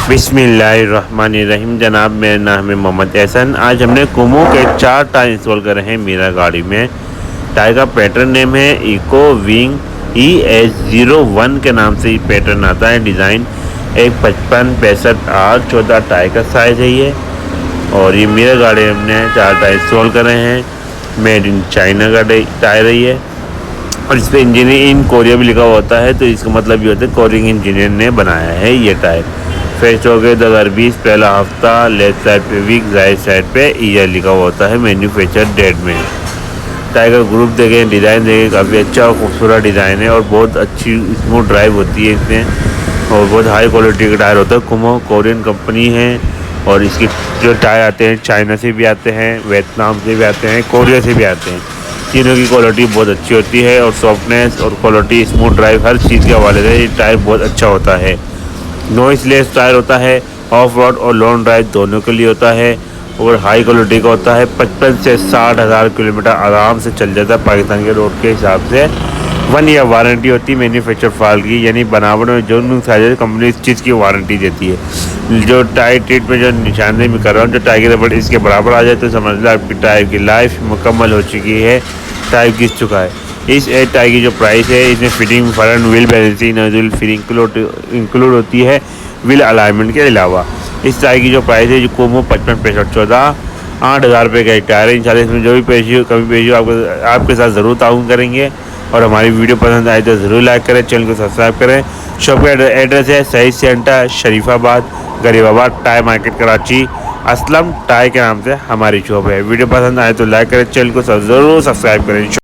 बिस्मिल्लाहिर्रहमानिर्रहीम। जनाब, मेरा नाम है मोहम्मद एहसन। आज हमने कुमो के 4 टायर इंस्टॉल करे हैं मेरा गाड़ी में। टायर का पैटर्न नेम है ECOWING ES01 के नाम से ये पैटर्न आता है। डिज़ाइन एक 55 65 8 14 टायर का साइज़ है ये। और ये मेरा गाड़ी हमने 4 टायर इंस्टॉल करे हैं। मेड इन चाइना का टायर है ये। और इस पर इंजीनियर इन कोरिया भी लिखा हुआ होता है, तो इसका मतलब ये होता है कोरियन इंजीनियर ने बनाया है ये टायर। फेस्ट हो गए 2020 पहला हफ्ता, लेफ्ट साइड पे वीक, राइट साइड पे ईयर लिखा हुआ होता है मैन्युफैक्चर डेट में। टायर का ग्रुप देखें, डिज़ाइन देखें, काफ़ी अच्छा और खूबसूरत डिज़ाइन है और बहुत अच्छी स्मूथ ड्राइव होती है इसमें। और बहुत हाई क्वालिटी का टायर होता है। कुमो कोरियन कंपनी है और इसके जो टायर आते हैं चाइना से भी आते हैं, वियतनाम से भी आते हैं, कोरिया से भी आते हैं। तीनों की क्वालिटी बहुत अच्छी होती है और सॉफ्टनेस और क्वालिटी, स्मूथ ड्राइव, हर चीज़ के हवाले से ये टायर बहुत अच्छा होता है। नॉइस लेस टायर होता है, ऑफ रोड और लॉन्ग ड्राइव दोनों के लिए होता है और हाई क्वालिटी का होता है। 55 से 60 हज़ार किलोमीटर आराम से चल जाता है पाकिस्तान के रोड के हिसाब से। 1 ईयर वारंटी होती है मैन्युफैक्चर फॉल्ट की, यानी बनावट में जो नुकसान कंपनी इस चीज़ की वारंटी देती है। जो टायर ट्रीट में जो निशानदेही में कर रहा हूँ, जो टायर की रबड़ इसके बराबर आ जाए तो समझ लो आपकी टायर की लाइफ मुकम्मल हो चुकी है, टायर घिस चुका है। इस टायर की जो प्राइस है, इसमें fitting, front wheel balancing, nozzle fitting include होती है व्हील अलाइनमेंट के अलावा। इस टायर की जो प्राइस है, जो कुमो 55 65 14 8,000 रुपये का एक टायर है। इंशाल्लाह इसमें जो भी पेशी हो, कमी पेशी हो, आपके साथ ज़रूर ताउन करेंगे। और हमारी वीडियो पसंद आए तो ज़रूर लाइक करें, चैनल को सब्सक्राइब करें। शॉप का एड्रेस है Saeed centre, Sharifabad, Garibabad, tyre market, Karachi. Aslam tyre के नाम से हमारी शॉप है। वीडियो पसंद आए तो लाइक करें, चैनल को ज़रूर सब्सक्राइब करें।